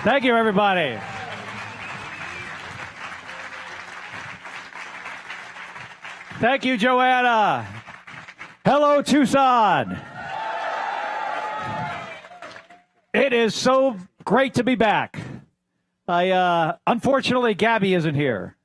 Thank you, everybody. Thank you, Joanna. Hello, Tucson. It is so great to be back. Unfortunately, Gabby isn't here.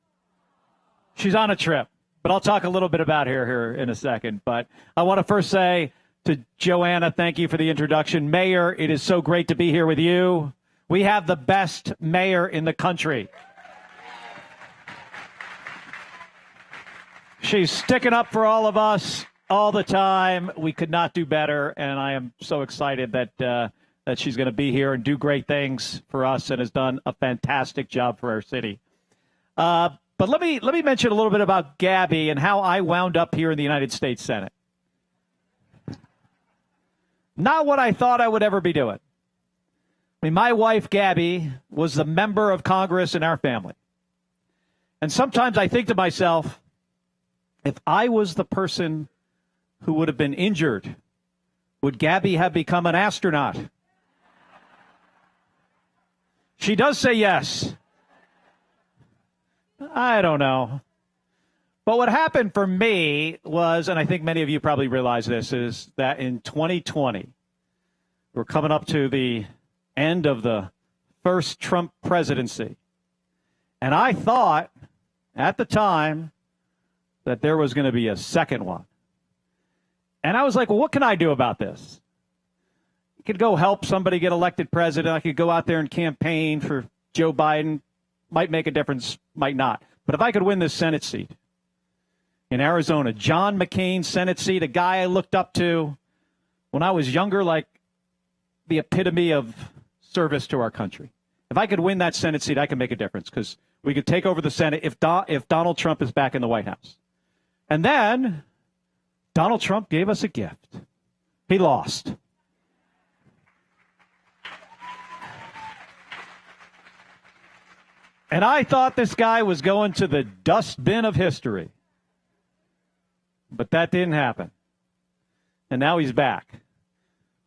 She's on a trip, but I'll talk a little bit about her here in a second. But I want to first say to Joanna, thank you for the introduction. Mayor, it is so great to be here with you. We have the best mayor in the country. She's sticking up for all of us all the time. We could not do better, and I am so excited that she's going to be here and do great things for us and has done a fantastic job for our city. But let me mention a little bit about Gabby and how I wound up here in the United States Senate. Not what I thought I would ever be doing. I mean, my wife, Gabby, was the member of Congress in our family. And sometimes I think to myself, if I was the person who would have been injured, would Gabby have become an astronaut? She does say yes. I don't know. But what happened for me was, and I think many of you probably realize this, is that in 2020, we're coming up to the end of the first Trump presidency. And I thought at the time that there was going to be a second one. And I was like, well, what can I do about this? I could go help somebody get elected president. I could go out there and campaign for Joe Biden. Might make a difference, might not. But if I could win this Senate seat in Arizona, John McCain's Senate seat, a guy I looked up to when I was younger, like the epitome of service to our country. If I could win that Senate seat, I could make a difference because we could take over the Senate if Donald Trump is back in the White House. And then Donald Trump gave us a gift. He lost. And I thought this guy was going to the dustbin of history. But that didn't happen. And now he's back.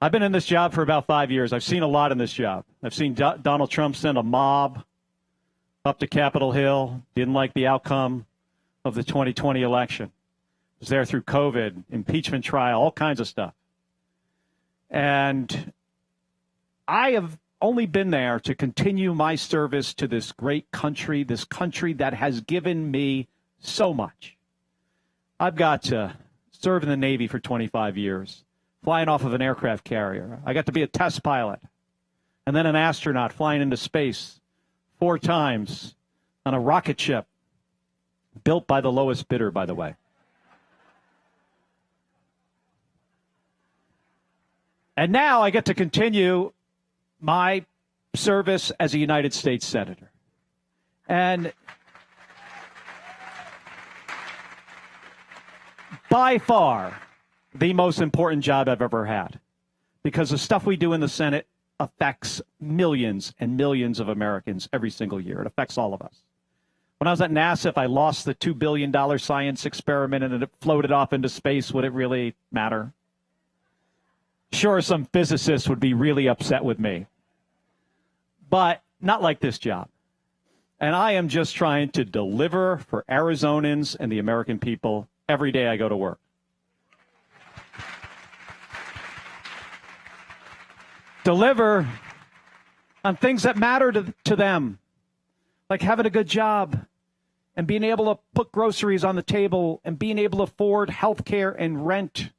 I've been in this job for about 5 years. I've seen a lot in this job. I've seen Donald Trump send a mob up to Capitol Hill, didn't like the outcome of the 2020 election. Was there through COVID, impeachment trial, all kinds of stuff. And I have only been there to continue my service to this great country, this country that has given me so much. I've got to serve in the Navy for 25 years, flying off of an aircraft carrier. I got to be a test pilot and then an astronaut flying into space 4 times on a rocket ship built by the lowest bidder, by the way. And now I get to continue my service as a United States Senator. And by far, the most important job I've ever had. Because the stuff we do in the Senate affects millions and millions of Americans every single year. It affects all of us. When I was at NASA, if I lost the $2 billion science experiment and it floated off into space, would it really matter? Sure, some physicists would be really upset with me. But not like this job. And I am just trying to deliver for Arizonans and the American people every day I go to work. Deliver on things that matter to them, like having a good job and being able to put groceries on the table and being able to afford health care and rent.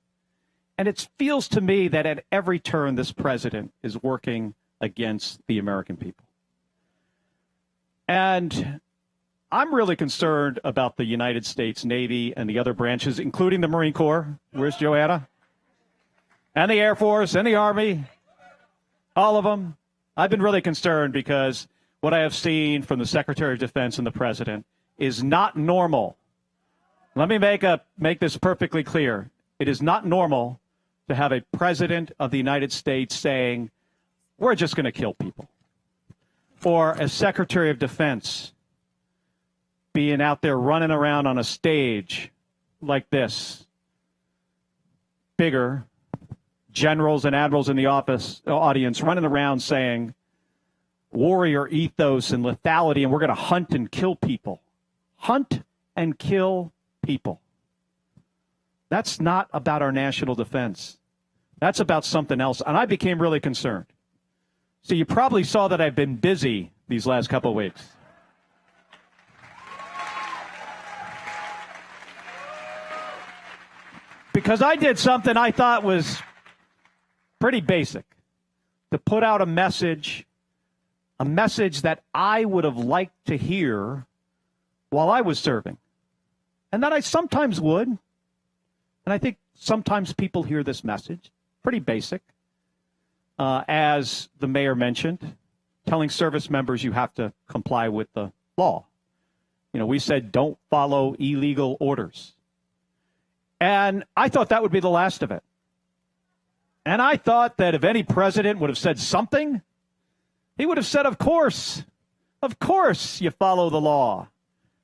And it feels to me that at every turn, this president is working against the American people. And I'm really concerned about the United States Navy and the other branches, including the Marine Corps. Where's Joanna? And the Air Force and the Army. All of them. I've been really concerned because what I have seen from the Secretary of Defense and the President is not normal. Let me make this perfectly clear. It is not normal to have a President of the United States saying, we're just going to kill people. Or a Secretary of Defense being out there running around on a stage like this. Bigger generals and admirals in the audience running around saying, warrior ethos and lethality, and we're going to hunt and kill people. Hunt and kill people. That's not about our national defense. That's about something else. And I became really concerned. So you probably saw that I've been busy these last couple of weeks. Because I did something I thought was pretty basic. To put out a message that I would have liked to hear while I was serving. And that I sometimes would. And I think sometimes people hear this message. Pretty basic. As the mayor mentioned, telling service members you have to comply with the law. You know, we said don't follow illegal orders. And I thought that would be the last of it. And I thought that if any president would have said something, he would have said, of course you follow the law.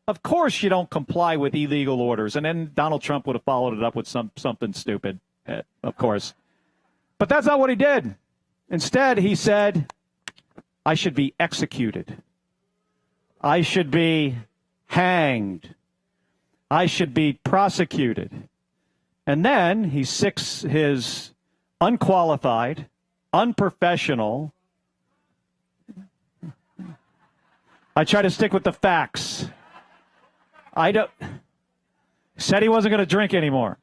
Of course you don't comply with illegal orders. And then Donald Trump would have followed it up with something stupid, of course. But that's not what he did. Instead, he said, I should be executed. I should be hanged. I should be prosecuted. And then he sicks his unqualified, unprofessional. I try to stick with the facts. Said he wasn't going to drink anymore.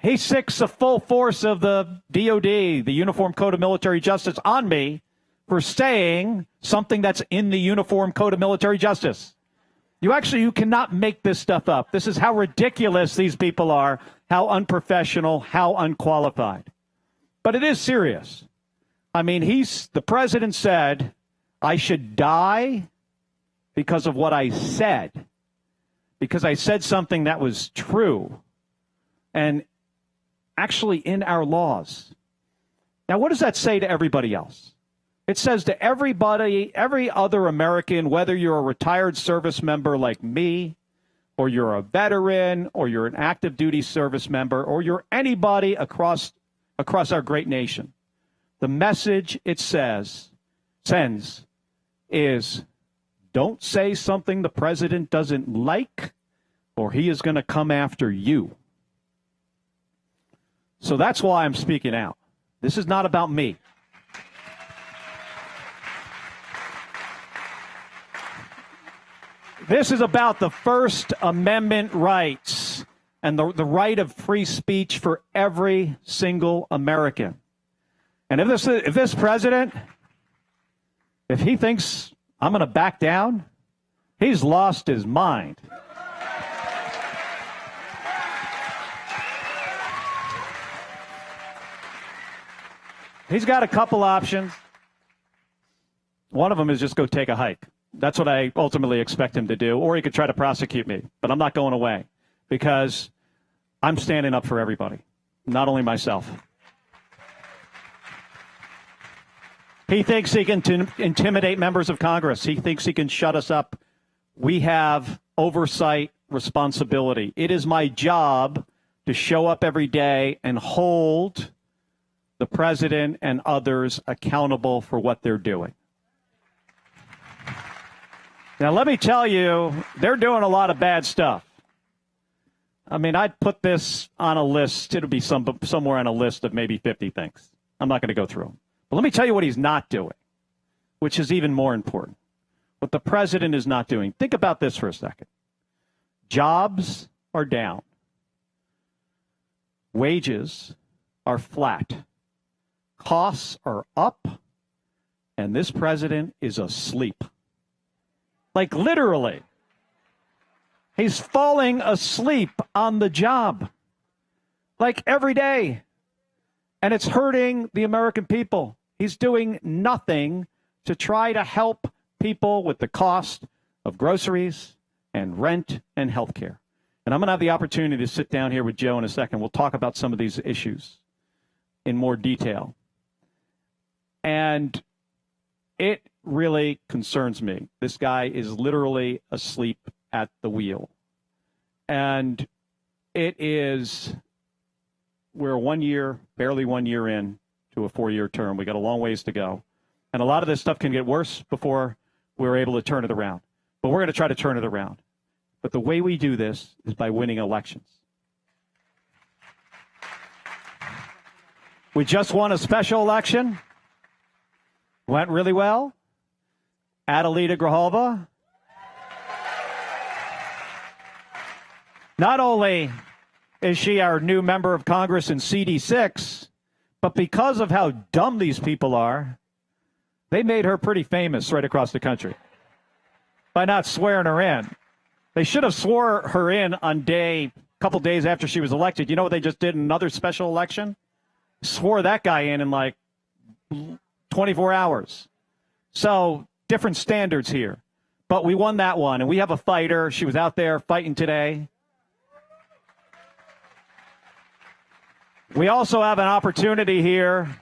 He sicks the full force of the DOD, the Uniform Code of Military Justice, on me for saying something that's in the Uniform Code of Military Justice. You cannot make this stuff up. This is how ridiculous these people are, how unprofessional, how unqualified. But it is serious. I mean, the president said, I should die because of what I said, because I said something that was true and actually in our laws. Now, what does that say to everybody else? It says to everybody, every other American, whether you're a retired service member like me, or you're a veteran, or you're an active duty service member, or you're anybody across our great nation, the message it sends is don't say something the president doesn't like, or he is going to come after you. So that's why I'm speaking out. This is not about me. This is about the First Amendment rights and the right of free speech for every single American. And if this president, if he thinks I'm going to back down, he's lost his mind. He's got a couple options. One of them is just go take a hike. That's what I ultimately expect him to do. Or he could try to prosecute me. But I'm not going away because I'm standing up for everybody, not only myself. He thinks he can intimidate members of Congress. He thinks he can shut us up. We have oversight responsibility. It is my job to show up every day and hold the president and others accountable for what they're doing. Now, let me tell you, they're doing a lot of bad stuff. I mean, I'd put this on a list. It'll be somewhere on a list of maybe 50 things. I'm not going to go through them. But let me tell you what he's not doing, which is even more important. What the president is not doing. Think about this for a second. Jobs are down. Wages are flat. Costs are up. And this president is asleep. Like literally. He's falling asleep on the job. Like every day. And it's hurting the American people. He's doing nothing to try to help people with the cost of groceries and rent and health care. And I'm going to have the opportunity to sit down here with Joe in a second. We'll talk about some of these issues in more detail. And it really concerns me. This guy is literally asleep at the wheel. And we're barely 1 year in to a 4-year term. We got a long ways to go. And a lot of this stuff can get worse before we're able to turn it around. But we're going to try to turn it around. But the way we do this is by winning elections. We just won a special election. Went really well. Adelita Grijalva. Not only is she our new member of Congress in CD6, but because of how dumb these people are, they made her pretty famous right across the country by not swearing her in. They should have swore her in on a couple days after she was elected. You know what they just did in another special election? Swore that guy in like 24 hours. So different standards here. But we won that one, and we have a fighter. She was out there fighting today. We also have an opportunity here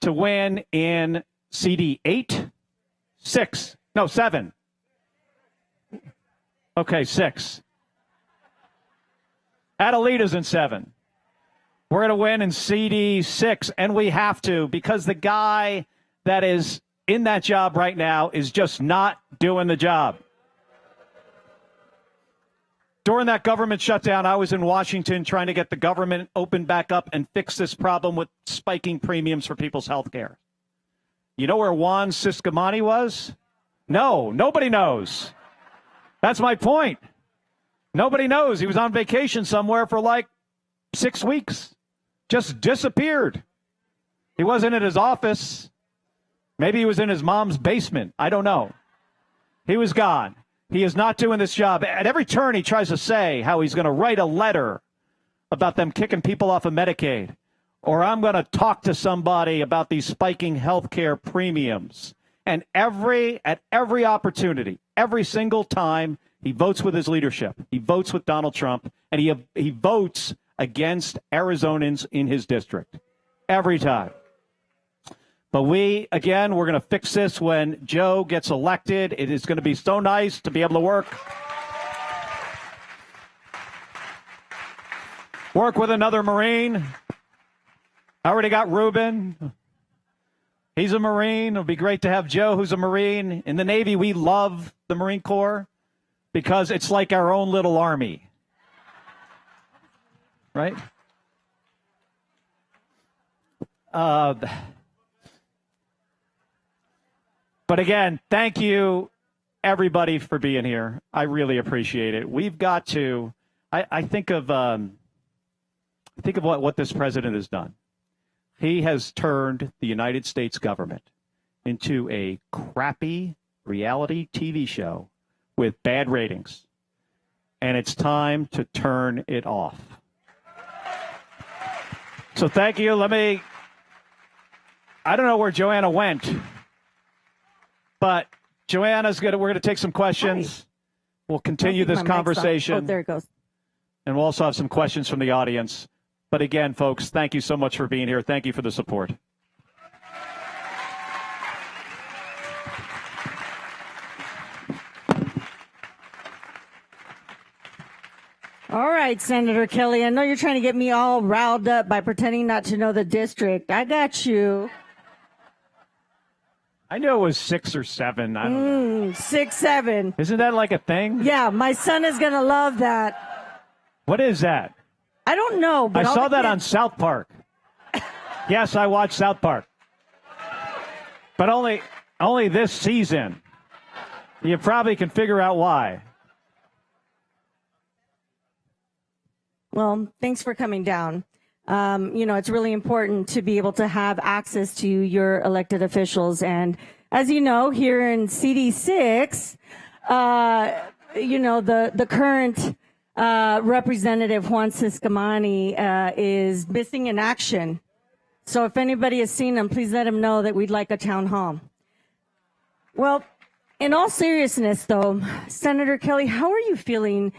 to win in CD 8, 6, no, 7. Okay, 6. Adelita's in 7. We're going to win in CD 6, and we have to, because the guy that is in that job right now is just not doing the job. During that government shutdown, I was in Washington trying to get the government open back up and fix this problem with spiking premiums for people's health care. You know where Juan Ciscomani was? No, nobody knows. That's my point. Nobody knows. He was on vacation somewhere for like 6 weeks. Just disappeared. He wasn't in his office. Maybe he was in his mom's basement. I don't know. He was gone. He is not doing this job. At every turn, he tries to say how he's going to write a letter about them kicking people off of Medicaid. Or I'm going to talk to somebody about these spiking health care premiums. And at every opportunity, every single time, he votes with his leadership. He votes with Donald Trump, and he votes against Arizonans in his district. Every time. But we're going to fix this when Joe gets elected. It is going to be so nice to be able to work with another Marine. I already got Ruben. He's a Marine. It'll be great to have Joe, who's a Marine. In the Navy, we love the Marine Corps because it's like our own little army. Right? But again, thank you, everybody, for being here. I really appreciate it. We've got to. I think of what this president has done. He has turned the United States government into a crappy reality TV show with bad ratings, and it's time to turn it off. So thank you. I don't know where Joanna went. But Joanna's we're going to take some questions. Hi. We'll continue this conversation. Oh, there it goes. And we'll also have some questions from the audience. But again, folks, thank you so much for being here. Thank you for the support. All right, Senator Kelly, I know you're trying to get me all riled up by pretending not to know the district. I got you. I knew it was 6 or 7. I don't know. 6, 7. Isn't that like a thing? Yeah, my son is going to love that. What is that? I don't know. But I saw that on South Park. Yes, I watched South Park. But only this season. You probably can figure out why. Well, thanks for coming down. It's really important to be able to have access to your elected officials. And as you know, here in CD6, the current Representative Juan Ciscomani is missing in action. So if anybody has seen him, please let him know that we'd like a town hall. Well, in all seriousness, though, Senator Kelly, how are you feeling?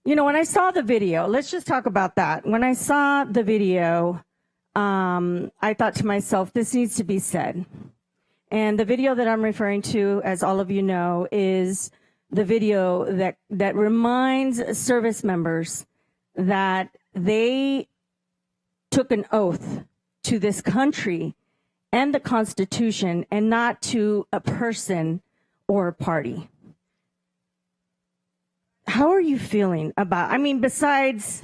You know, when I saw the video, let's just talk about that. When I saw the video, I thought to myself, this needs to be said. And the video that I'm referring to, as all of you know, is the video that reminds service members that they took an oath to this country and the Constitution and not to a person or a party. How are you feeling about, besides,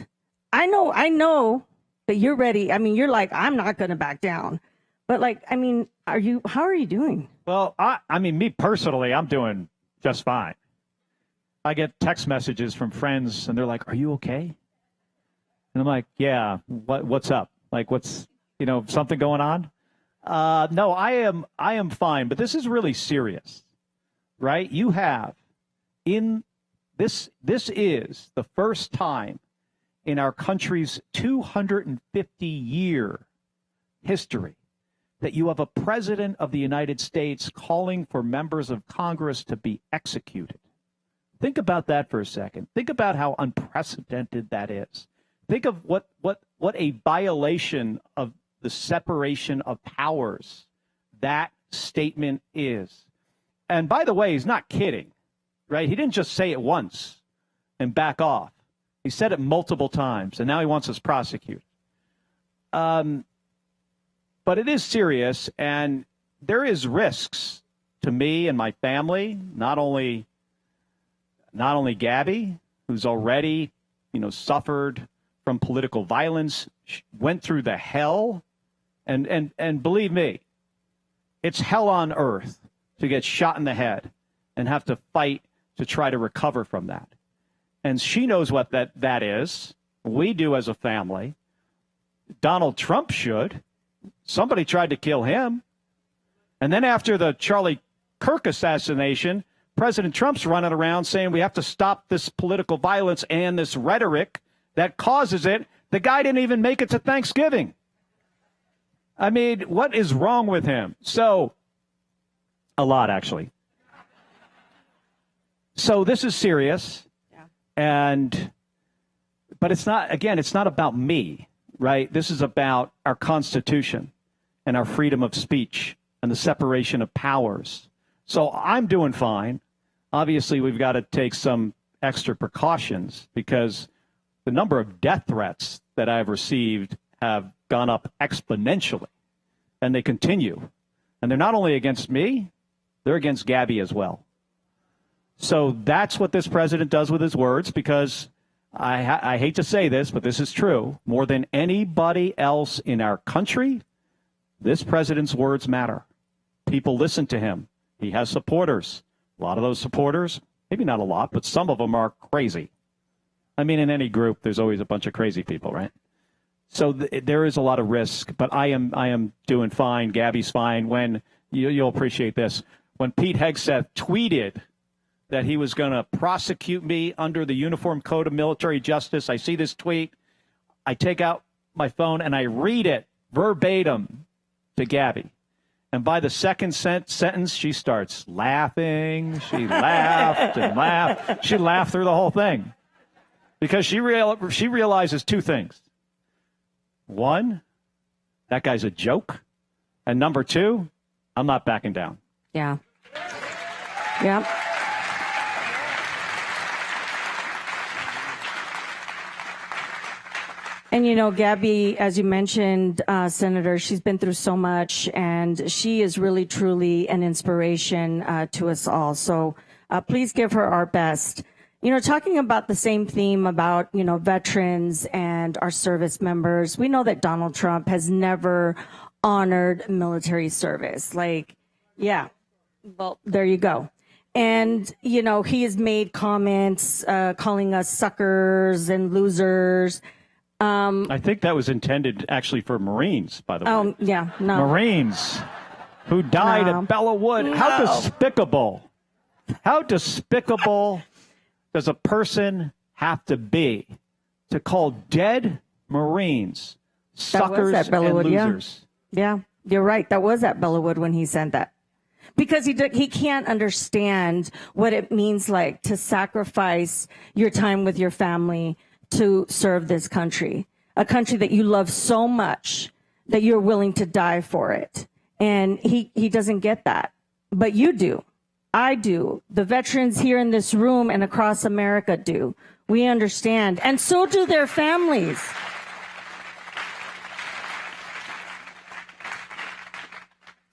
I know that you're ready. You're like, I'm not going to back down. But how are you doing? Well, me personally, I'm doing just fine. I get text messages from friends and they're like, are you okay? And I'm like, yeah, what's up? Like, what's, something going on? No, I am fine, but this is really serious, right? You have this is the first time in our country's 250-year history that you have a president of the United States calling for members of Congress to be executed. Think about that for a second. Think about how unprecedented that is. Think of what a violation of the separation of powers that statement is. And by the way, he's not kidding, right? He didn't just say it once and back off. He said it multiple times, and now he wants us prosecuted. But it is serious, and there is risks to me and my family, not only Gabby, who's already, suffered from political violence, went through the hell, and believe me, it's hell on earth to get shot in the head and have to fight to try to recover from that. And she knows what that is. We do as a family. Donald Trump should. Somebody tried to kill him. And then after the Charlie Kirk assassination, President Trump's running around saying we have to stop this political violence and this rhetoric that causes it. The guy didn't even make it to Thanksgiving. What is wrong with him? So, a lot, actually. So this is serious. Yeah. But it's not about me, right? This is about our Constitution and our freedom of speech and the separation of powers. So I'm doing fine. Obviously, we've got to take some extra precautions because the number of death threats that I've received have gone up exponentially, and they continue. And they're not only against me, they're against Gabby as well. So that's what this president does with his words, because I hate to say this, but this is true. More than anybody else in our country, this president's words matter. People listen to him. He has supporters. A lot of those supporters, maybe not a lot, but some of them are crazy. In any group, there's always a bunch of crazy people, right? So there is a lot of risk, but I am doing fine. Gabby's fine. When you'll appreciate this, when Pete Hegseth tweeted that he was going to prosecute me under the Uniform Code of Military Justice, I see this tweet. I take out my phone and I read it verbatim to Gabby. And by the second sentence, she starts laughing. She laughed and laughed. She laughed through the whole thing because she realizes two things. One, that guy's a joke. And number two, I'm not backing down. Yeah. Yeah. And, Gabby, as you mentioned, Senator, she's been through so much, and she is really, truly an inspiration to us all. So please give her our best. Talking about the same theme about, veterans and our service members, we know that Donald Trump has never honored military service. Yeah, well, there you go. And, he has made comments calling us suckers and losers. I think that was intended actually for Marines, by the way. Oh, yeah, no. Marines who died at Bella Wood. No. How despicable. How despicable does a person have to be to call dead Marines suckers at Bella and Wood, losers? Yeah, you're right. That was at Bella Wood when he said that. Because he can't understand what it means like to sacrifice your time with your family to serve this country, a country that you love so much that you're willing to die for it. And he doesn't get that. But you do. I do. The veterans here in this room and across America do. We understand. And so do their families.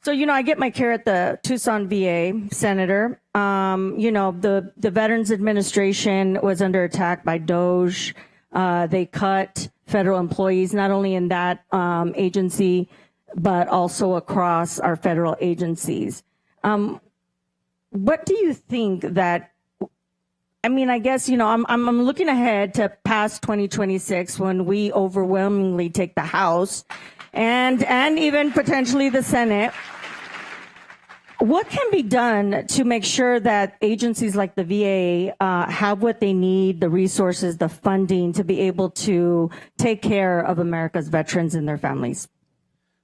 So, I get my care at the Tucson VA, Senator. The Veterans Administration was under attack by DOJ. They cut federal employees, not only in that agency, but also across our federal agencies. What do you think that, I guess, I'm looking ahead to past 2026 when we overwhelmingly take the House and even potentially the Senate. What can be done to make sure that agencies like the VA have what they need, the resources, the funding to be able to take care of America's veterans and their families?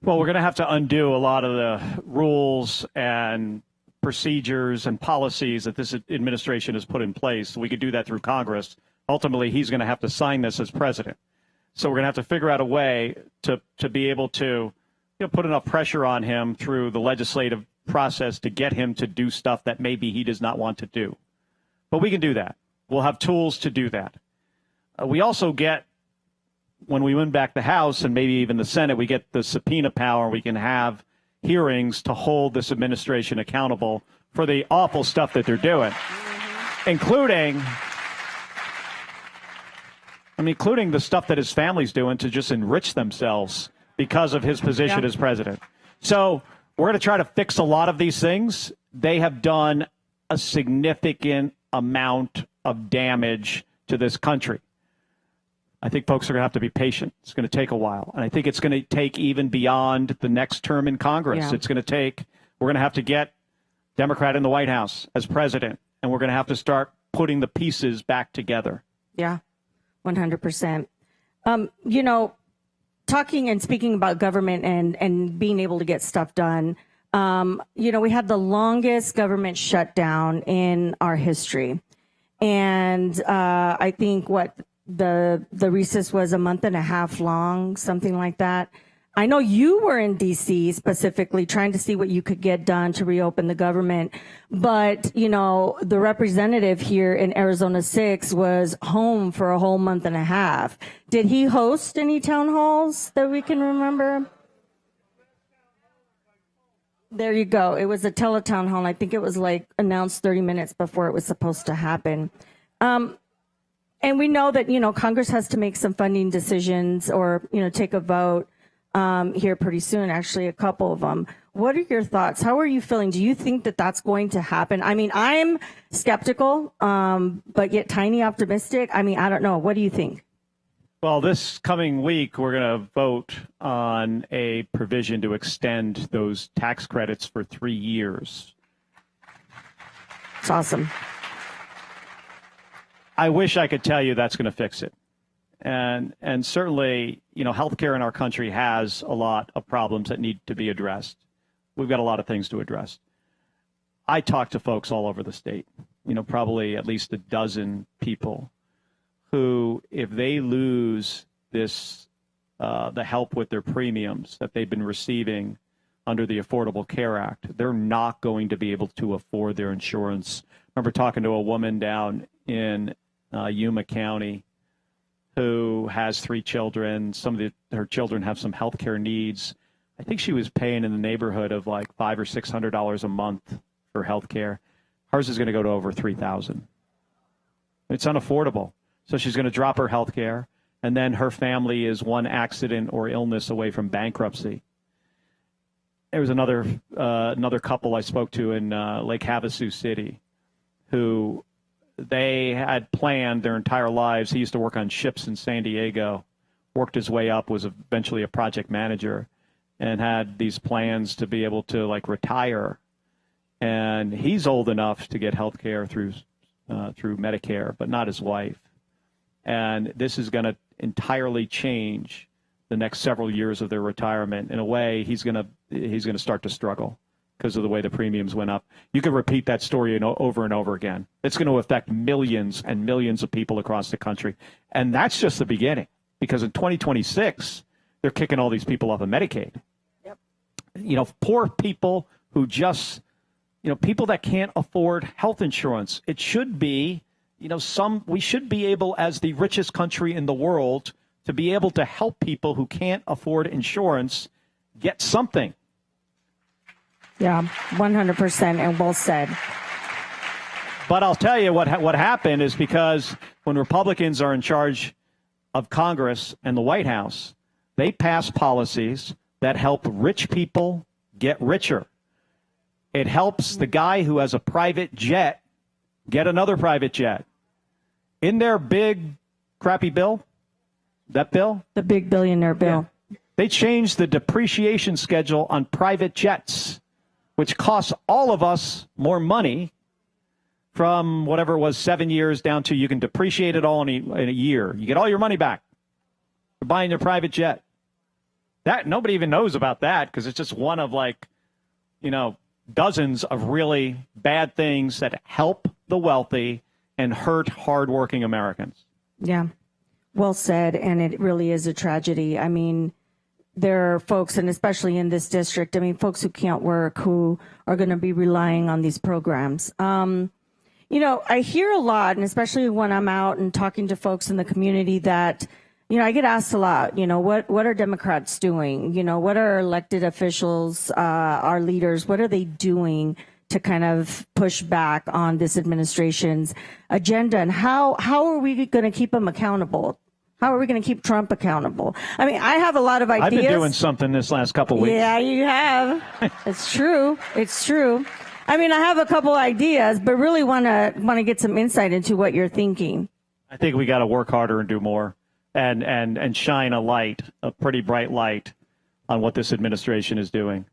Well, we're going to have to undo a lot of the rules and procedures and policies that this administration has put in place. We could do that through Congress. Ultimately, he's going to have to sign this as president. So we're going to have to figure out a way to be able to put enough pressure on him through the legislative process to get him to do stuff that maybe he does not want to do. But we can do that. We'll have tools to do that. We also get, when we win back the House and maybe even the Senate, we get the subpoena power. We can have hearings to hold this administration accountable for the awful stuff that they're doing, including the stuff that his family's doing to just enrich themselves because of his position as president. So we're going to try to fix a lot of these things. They have done a significant amount of damage to this country. I think folks are going to have to be patient. It's going to take a while. And I think it's going to take even beyond the next term in Congress. Yeah. It's going to take, we're going to have to get Democrat in the White House as president, and we're going to have to start putting the pieces back together. Yeah, 100%. Talking and speaking about government and being able to get stuff done, we had the longest government shutdown in our history. And I think the recess was a month and a half long, something like that. I know you were in D.C. specifically trying to see what you could get done to reopen the government. But, the representative here in Arizona 6 was home for a whole month and a half. Did he host any town halls that we can remember? There you go. It was a teletown hall. I think it was announced 30 minutes before it was supposed to happen. And we know that, Congress has to make some funding decisions or, take a vote here pretty soon, actually, a couple of them. What are your thoughts? How are you feeling? Do you think that that's going to happen? I'm skeptical, but yet tiny optimistic. I don't know. What do you think? Well, this coming week, we're going to vote on a provision to extend those tax credits for 3 years. It's awesome. I wish I could tell you that's going to fix it. And certainly, healthcare in our country has a lot of problems that need to be addressed. We've got a lot of things to address. I talk to folks all over the state, probably at least a dozen people who, if they lose this, the help with their premiums that they've been receiving under the Affordable Care Act, they're not going to be able to afford their insurance. I remember talking to a woman down in Yuma County who has 3 children. Some of her children have some health care needs. I think she was paying in the neighborhood of $500 or $600 a month for health care. Hers is going to go to over $3,000. It's unaffordable. So she's going to drop her health care, and then her family is one accident or illness away from bankruptcy. There was another couple I spoke to in Lake Havasu City who they had planned their entire lives. He used to work on ships in San Diego, worked his way up, was eventually a project manager, and had these plans to be able to retire. And he's old enough to get health care through Medicare, but not his wife. And this is going to entirely change the next several years of their retirement. In a way, he's going to start to struggle because of the way the premiums went up. You could repeat that story over and over again. It's going to affect millions and millions of people across the country. And that's just the beginning, because in 2026, they're kicking all these people off of Medicaid. Yep. Poor people who just, people that can't afford health insurance. It should be, we should be able, as the richest country in the world, to be able to help people who can't afford insurance get something. Yeah, 100%, and well said. But I'll tell you what happened is because when Republicans are in charge of Congress and the White House, they pass policies that help rich people get richer. It helps the guy who has a private jet get another private jet. In their big crappy bill, that bill? The big billionaire bill. Yeah. They changed the depreciation schedule on private jets, which costs all of us more money from whatever it was, 7 years down to you can depreciate it all in a year. You get all your money back for buying your private jet. That nobody even knows about that because it's just one of dozens of really bad things that help the wealthy and hurt hardworking Americans. Yeah, well said. And it really is a tragedy. I mean, there are folks, and especially in this district, folks who can't work, who are going to be relying on these programs. I hear a lot, and especially when I'm out and talking to folks in the community that, I get asked a lot, what are Democrats doing? What are elected officials, our leaders, what are they doing to kind of push back on this administration's agenda? And how are we going to keep them accountable? How are we going to keep Trump accountable? I have a lot of ideas. I've been doing something this last couple of weeks. Yeah, you have. It's true. It's true. I have a couple ideas, but really want to get some insight into what you're thinking. I think we got to work harder and do more and shine a light, a pretty bright light on what this administration is doing.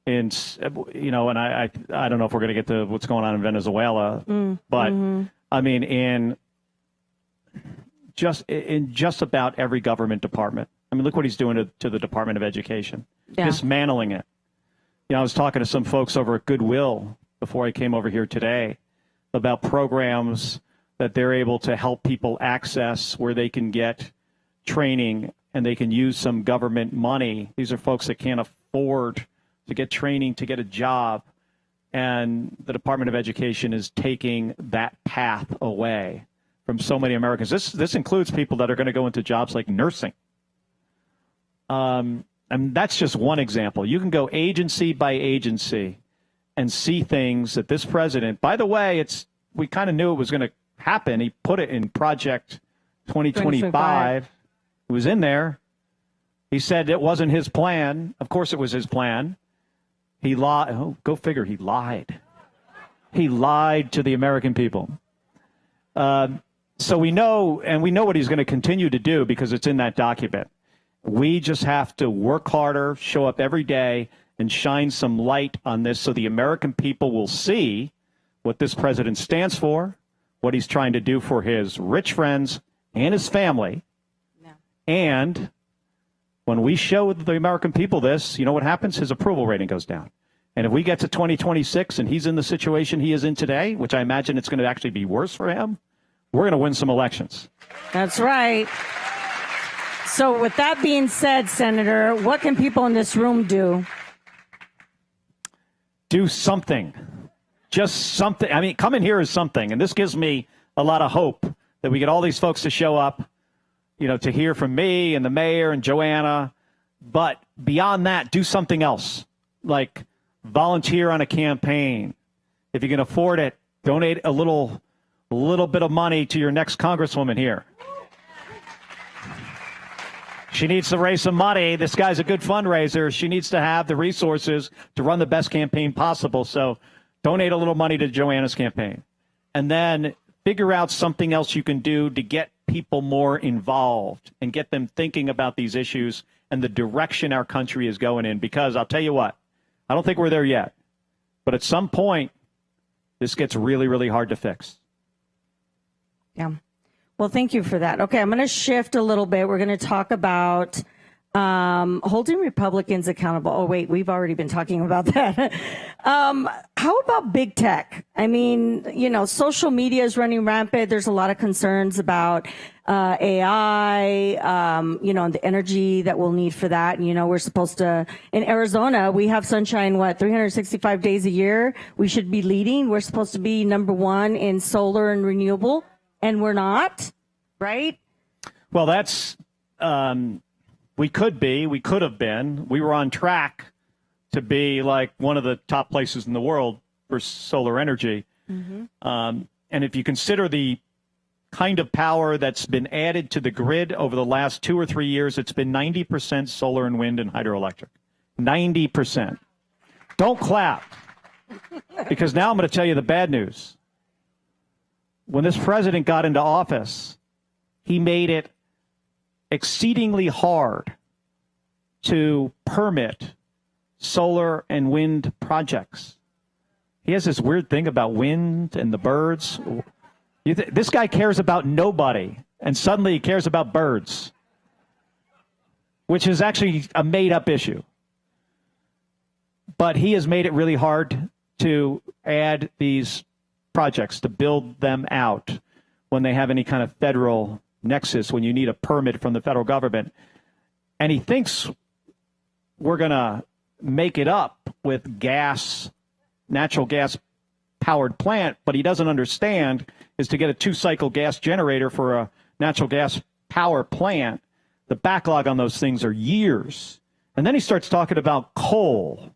And, and I don't know if we're going to get to what's going on in Venezuela, but in just about every government department. Look what he's doing to the Department of Education, dismantling it. I was talking to some folks over at Goodwill before I came over here today about programs that they're able to help people access where they can get training and they can use some government money. These are folks that can't afford to get training, to get a job. And the Department of Education is taking that path away from so many Americans. This includes people that are going to go into jobs like nursing. And that's just one example. You can go agency by agency and see things that this president, by the way, we kind of knew it was going to happen. He put it in Project 2025. It was in there. He said it wasn't his plan. Of course it was his plan. He lied. Oh, go figure. He lied. He lied to the American people. So we know, and we know what he's going to continue to do because it's in that document. We just have to work harder, show up every day, and shine some light on this so the American people will see what this president stands for, what he's trying to do for his rich friends and his family. Yeah. And when we show the American people this, you know what happens? His approval rating goes down. And if we get to 2026 and he's in the situation he is in today, which I imagine it's going to actually be worse for him, we're going to win some elections. That's right. So with that being said, Senator, what can people in this room do? Do something. Just something. Coming here is something. And this gives me a lot of hope that we get all these folks to show up, to hear from me and the mayor and Joanna. But beyond that, do something else. Like volunteer on a campaign. If you can afford it, donate a little bit of money to your next congresswoman here. She needs to raise some money. This guy's a good fundraiser. She needs to have the resources to run the best campaign possible. So donate a little money to Joanna's campaign. And then figure out something else you can do to get people more involved and get them thinking about these issues and the direction our country is going in. Because I'll tell you what, I don't think we're there yet. But at some point, this gets really, really hard to fix. Yeah. Well, thank you for that. Okay, I'm going to shift a little bit. We're going to talk about holding Republicans accountable. Oh, wait, we've already been talking about that. How about big tech? Social media is running rampant. There's a lot of concerns about AI, and the energy that we'll need for that. We're supposed to, in Arizona, we have sunshine, 365 days a year. We should be leading. We're supposed to be number one in solar and renewable. And we're not, right? Well, that's, we could have been. We were on track to be like one of the top places in the world for solar energy. And if you consider the kind of power that's been added to the grid over the last 2 or 3 years, it's been 90% solar and wind and hydroelectric. 90%. Don't clap, because now I'm going to tell you the bad news. When this president got into office, he made it exceedingly hard to permit solar and wind projects. He has this weird thing about wind and the birds. This guy cares about nobody, and suddenly he cares about birds, which is actually a made-up issue. But he has made it really hard to add these projects, to build them out when they have any kind of federal nexus, when you need a permit from the federal government. And he thinks we're going to make it up with gas, natural gas powered plant, but he doesn't understand is to get a 2-cycle gas generator for a natural gas power plant. The backlog on those things are years. And then he starts talking about coal.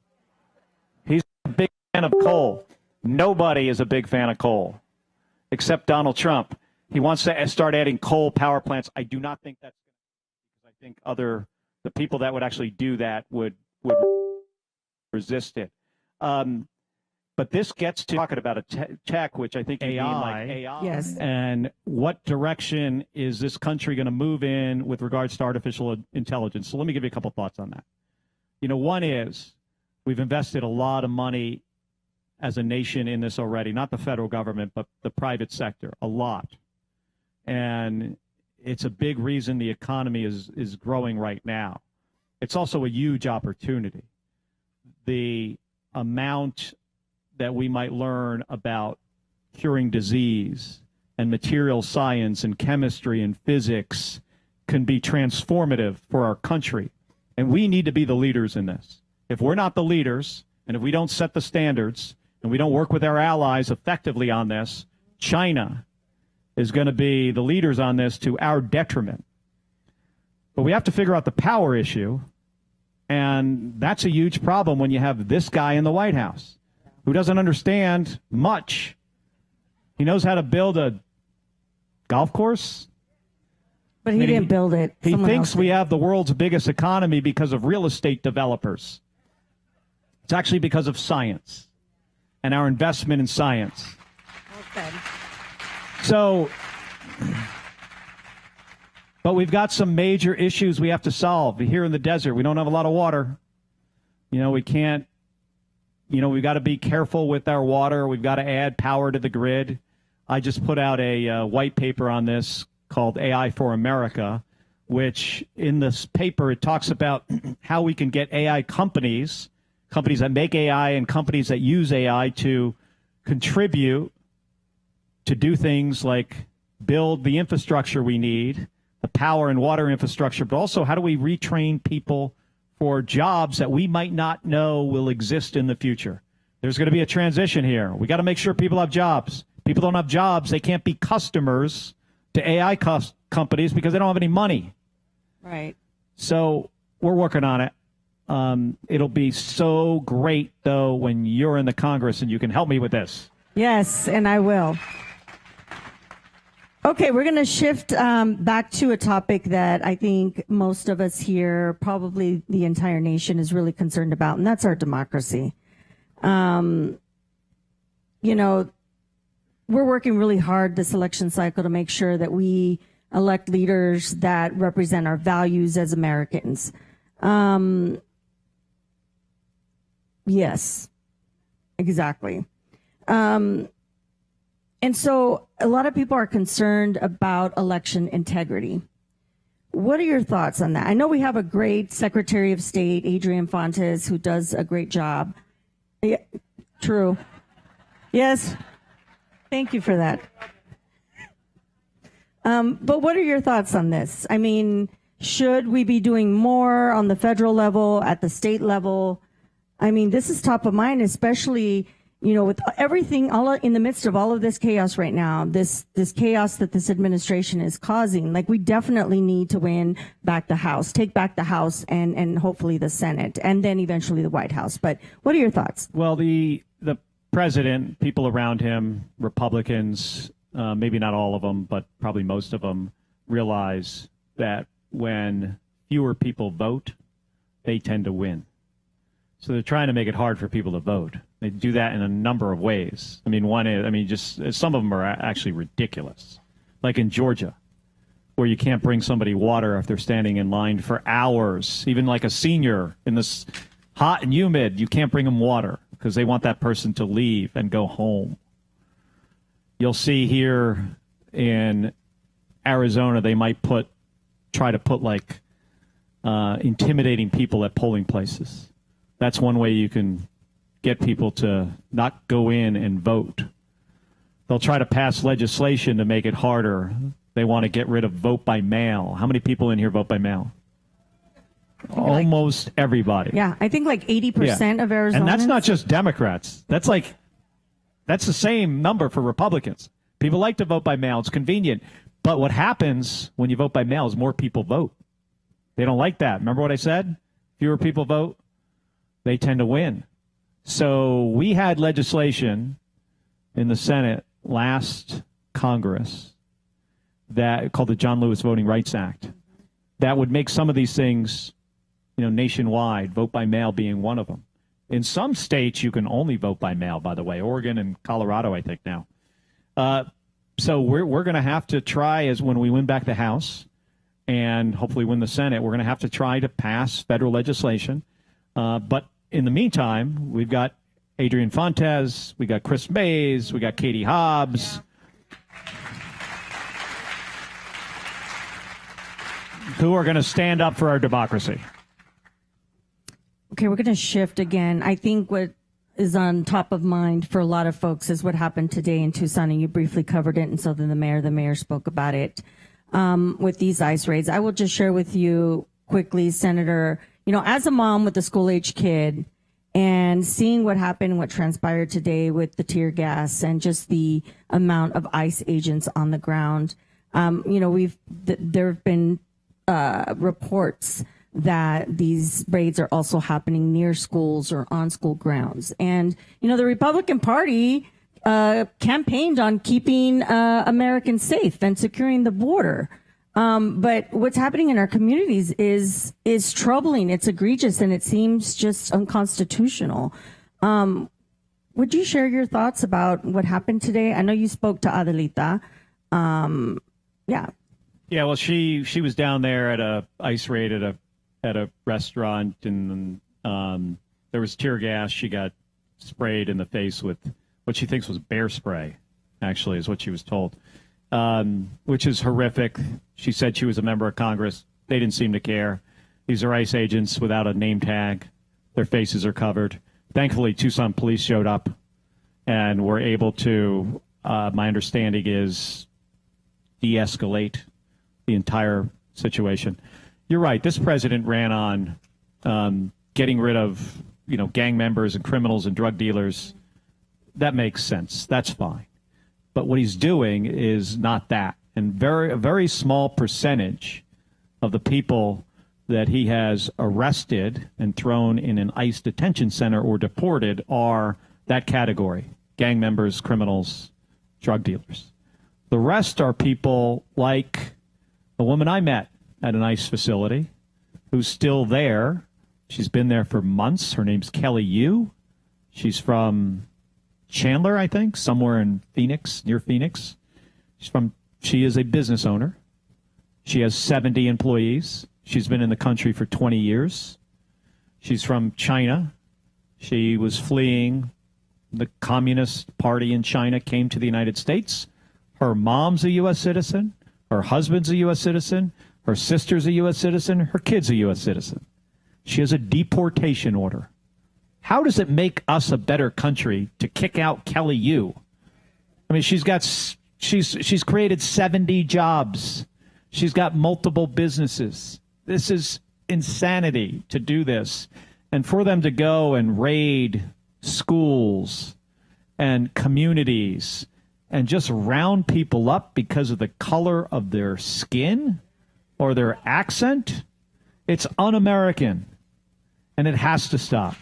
He's a big fan of coal. Nobody is a big fan of coal, except Donald Trump. He wants to start adding coal power plants. I do not think that's because I think the people that would actually do that would resist it. But this gets to talking about a tech, which I think you mean like AI. Yes. And what direction is this country going to move in with regards to artificial intelligence? So let me give you a couple thoughts on that. One is we've invested a lot of money as a nation in this already, not the federal government, but the private sector, a lot. And it's a big reason the economy is growing right now. It's also a huge opportunity. The amount that we might learn about curing disease and material science and chemistry and physics can be transformative for our country. And we need to be the leaders in this. If we're not the leaders, and if we don't set the standards, and we don't work with our allies effectively on this, China is going to be the leaders on this to our detriment. But we have to figure out the power issue, and that's a huge problem when you have this guy in the White House who doesn't understand much. He knows how to build a golf course, but he didn't build it. He Someone thinks else we did. have the world's biggest economy because of real estate developers. It's actually because of science and our investment in science. Okay. So, but we've got some major issues we have to solve. Here in the desert, we don't have a lot of water. We can't, we've got to be careful with our water. We've got to add power to the grid. I just put out a white paper on this called AI for America, which in this paper, it talks about how we can get AI companies that make AI and companies that use AI to contribute to do things like build the infrastructure we need, the power and water infrastructure, but also how do we retrain people for jobs that we might not know will exist in the future. There's going to be a transition here. We got to make sure people have jobs. People don't have jobs. They can't be customers to AI companies because they don't have any money. Right. So we're working on it. It'll be so great, though, when you're in the Congress and you can help me with this. Yes, and I will. Okay, we're going to shift back to a topic that I think most of us here, probably the entire nation, is really concerned about, and that's our democracy. We're working really hard this election cycle to make sure that we elect leaders that represent our values as Americans. Yes, exactly. And so a lot of people are concerned about election integrity. What are your thoughts on that? I know we have a great Secretary of State, Adrian Fontes, who does a great job. Yeah, true. Yes. Thank you for that. But what are your thoughts on this? I mean, should we be doing more on the federal level, at the state level? I mean, this is top of mind, especially, with everything, in the midst of all of this chaos right now, this chaos that this administration is causing, like, we definitely need to win back the House, take back the House, and hopefully the Senate, and then eventually the White House. But what are your thoughts? Well, the president, people around him, Republicans, maybe not all of them, but probably most of them, realize that when fewer people vote, they tend to win. So they're trying to make it hard for people to vote. They do that in a number of ways. I mean, one is, just some of them are actually ridiculous. Like in Georgia, where you can't bring somebody water if they're standing in line for hours. Even like a senior in this hot and humid, you can't bring them water because they want that person to leave and go home. You'll see here in Arizona, they might try to put like intimidating people at polling places. That's one way you can get people to not go in and vote. They'll try to pass legislation to make it harder. They want to get rid of vote by mail. How many people in here vote by mail? Almost everybody. Yeah, I think like 80% of Arizona. And that's not just Democrats. That's the same number for Republicans. People like to vote by mail. It's convenient. But what happens when you vote by mail is more people vote. They don't like that. Remember what I said? Fewer people vote, they tend to win. So we had legislation in the Senate last Congress that called the John Lewis Voting Rights Act that would make some of these things, nationwide, vote by mail being one of them. In some states, you can only vote by mail, by the way, Oregon and Colorado, I think now. So we're going to have to try, as when we win back the House and hopefully win the Senate, we're going to have to try to pass federal legislation. But in the meantime, we've got Adrian Fontes, we got Chris Mays, we got Katie Hobbs, who are going to stand up for our democracy. Okay, we're going to shift again. I think what is on top of mind for a lot of folks is what happened today in Tucson, and you briefly covered it, and so then the mayor spoke about it with these ICE raids. I will just share with you quickly, Senator, as a mom with a school-age kid and seeing what happened, what transpired today with the tear gas and just the amount of ICE agents on the ground, there have been reports that these raids are also happening near schools or on school grounds. And, the Republican Party campaigned on keeping Americans safe and securing the border. But what's happening in our communities is troubling. It's egregious, and it seems just unconstitutional. Would you share your thoughts about what happened today? I know you spoke to Adelita. Yeah. Yeah, well, she was down there at a ICE raid at a restaurant, and there was tear gas. She got sprayed in the face with what she thinks was bear spray, actually, is what she was told, which is horrific. She said she was a member of Congress. They didn't seem to care. These are ICE agents without a name tag. Their faces are covered. Thankfully, Tucson police showed up and were able to, my understanding is, de-escalate the entire situation. You're right. This president ran on getting rid of, gang members and criminals and drug dealers. That makes sense. That's fine. But what he's doing is not that. And a very small percentage of the people that he has arrested and thrown in an ICE detention center or deported are that category: gang members, criminals, drug dealers. The rest are people like a woman I met at an ICE facility who's still there. She's been there for months. Her name's Kelly Yu. She's from Chandler, I think, somewhere in Phoenix, near Phoenix. She is a business owner. She has 70 employees. She's been in the country for 20 years. She's from China. She was fleeing the Communist Party in China, came to the United States. Her mom's a U.S. citizen. Her husband's a U.S. citizen. Her sister's a U.S. citizen. Her kid's a U.S. citizen. She has a deportation order. How does it make us a better country to kick out Kelly Yu? I mean, she's created 70 jobs. She's got multiple businesses. This is insanity to do this. And for them to go and raid schools and communities and just round people up because of the color of their skin or their accent, it's un-American, and it has to stop.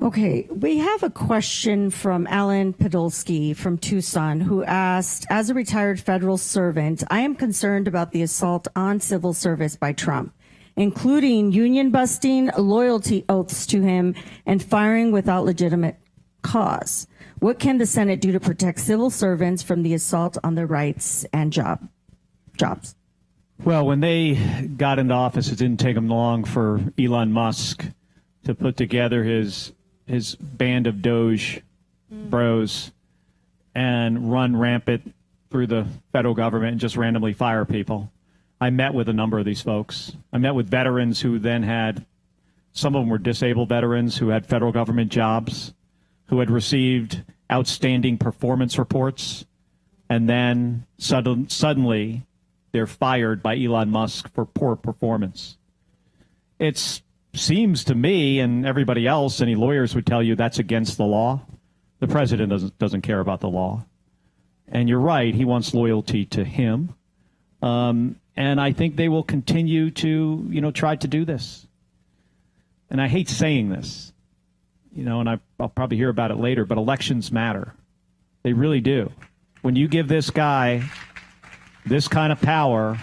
Okay, we have a question from Alan Podolsky from Tucson, who asked, as a retired federal servant, I am concerned about the assault on civil service by Trump, including union busting, loyalty oaths to him, and firing without legitimate cause. What can the Senate do to protect civil servants from the assault on their rights and jobs? Well, when they got into office, it didn't take them long for Elon Musk to put together his band of Doge bros and run rampant through the federal government and just randomly fire people. I met with a number of these folks. I met with veterans who then had, some of them were disabled veterans who had federal government jobs, who had received outstanding performance reports, and then suddenly they're fired by Elon Musk for poor performance. It seems to me and everybody else, any lawyers would tell you that's against the law. The president doesn't care about the law. And you're right, he wants loyalty to him. And I think they will continue to, try to do this. And I hate saying this, and I'll probably hear about it later, but elections matter. They really do. When you give this guy this kind of power,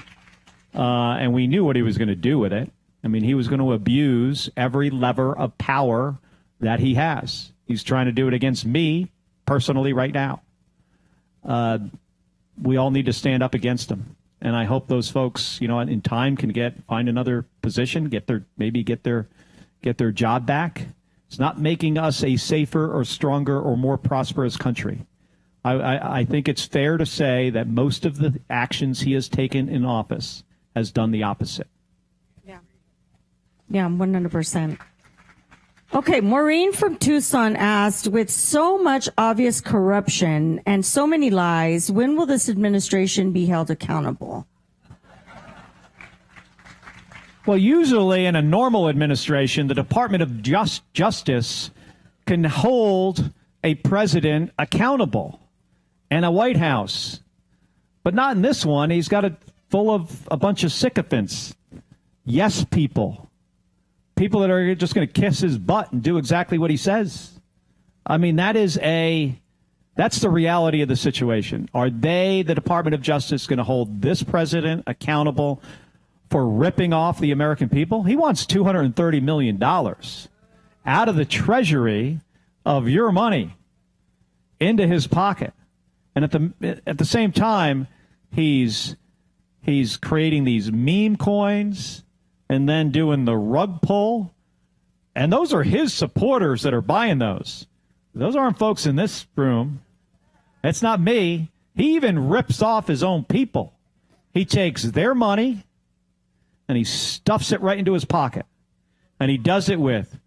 and we knew what he was going to do with it. I mean, he was going to abuse every lever of power that he has. He's trying to do it against me personally right now. We all need to stand up against him. And I hope those folks, in time can find another position, get their job back. It's not making us a safer or stronger or more prosperous country. I think it's fair to say that most of the actions he has taken in office has done the opposite. Yeah, 100%. Okay, Maureen from Tucson asked, with so much obvious corruption and so many lies, when will this administration be held accountable? Well, usually in a normal administration, the Department of Justice can hold a president accountable and a White House. But not in this one. He's got it full of a bunch of sycophants. Yes, people that are just going to kiss his butt and do exactly what he says. I mean, that's the reality of the situation. Are they, the Department of Justice, going to hold this president accountable for ripping off the American people? He wants $230 million out of the treasury of your money into his pocket. And at the same time, he's creating these meme coins and then doing the rug pull. And those are his supporters that are buying those. Those aren't folks in this room. It's not me. He even rips off his own people. He takes their money and he stuffs it right into his pocket. And he does it with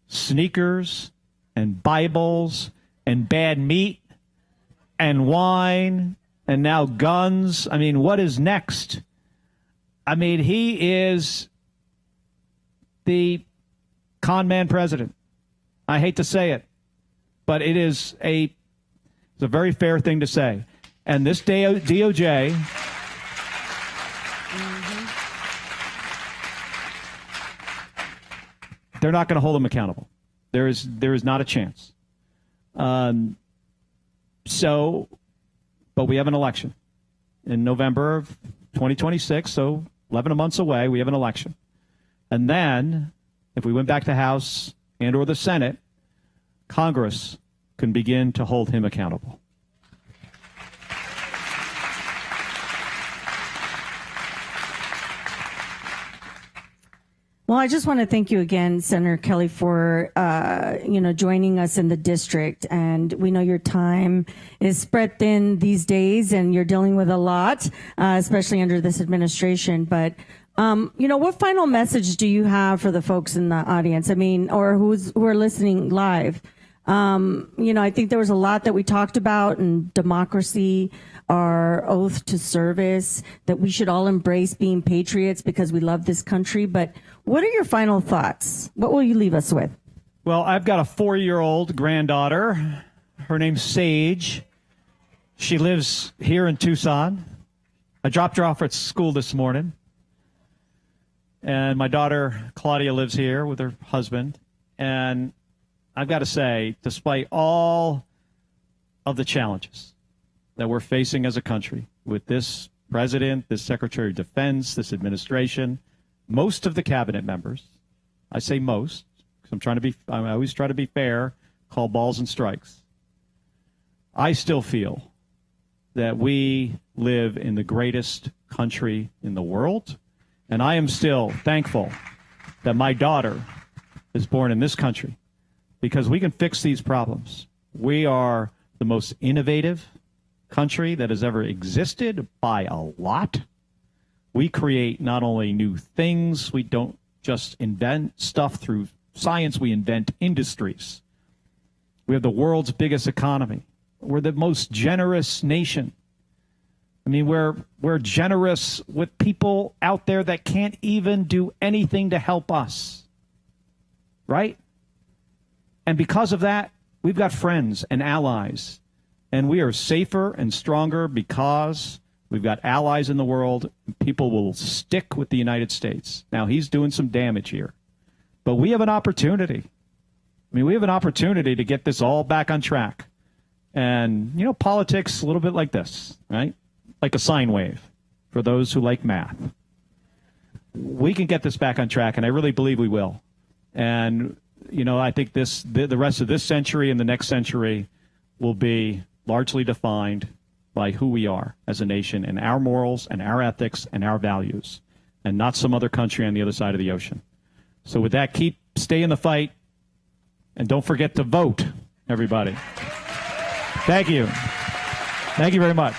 sneakers and Bibles and bad meat and wine and now guns. I mean, what is next? I mean, he is the con man president. I hate to say it, but it's a very fair thing to say. And this DOJ they're not going to hold him accountable. There is not a chance. But we have an election in November of 2026, so 11 months away, we have an election. And then, if we went back to House and or the Senate, Congress can begin to hold him accountable. Well, I just want to thank you again, Senator Kelly, for joining us in the district. And we know your time is spread thin these days, and you're dealing with a lot, especially under this administration. But what final message do you have for the folks in the audience? I mean, or who are listening live? I think there was a lot that we talked about in democracy, our oath to service, that we should all embrace being patriots because we love this country. But what are your final thoughts? What will you leave us with? Well, I've got a 4-year-old granddaughter. Her name's Sage. She lives here in Tucson. I dropped her off at school this morning. And my daughter, Claudia, lives here with her husband. And I've got to say, despite all of the challenges that we're facing as a country with this president, this Secretary of Defense, this administration, most of the cabinet members, I say most, because I always try to be fair, call balls and strikes. I still feel that we live in the greatest country in the world, and I am still thankful that my daughter is born in this country because we can fix these problems. We are the most innovative country that has ever existed by a lot. We create not only new things, we don't just invent stuff through science, we invent industries. We have the world's biggest economy. We're the most generous nation. I mean, we're generous with people out there that can't even do anything to help us. Right? And because of that, we've got friends and allies. And we are safer and stronger because we've got allies in the world. People will stick with the United States. Now, he's doing some damage here. But we have an opportunity. I mean, we have an opportunity to get this all back on track. And, you know, politics, a little bit like this, right? Like a sine wave for those who like math. We can get this back on track, and I really believe we will. And, you know, I think the rest of this century and the next century will be largely defined by who we are as a nation and our morals and our ethics and our values, and not some other country on the other side of the ocean. So with that, stay in the fight, and don't forget to vote, everybody. Thank you. Thank you very much.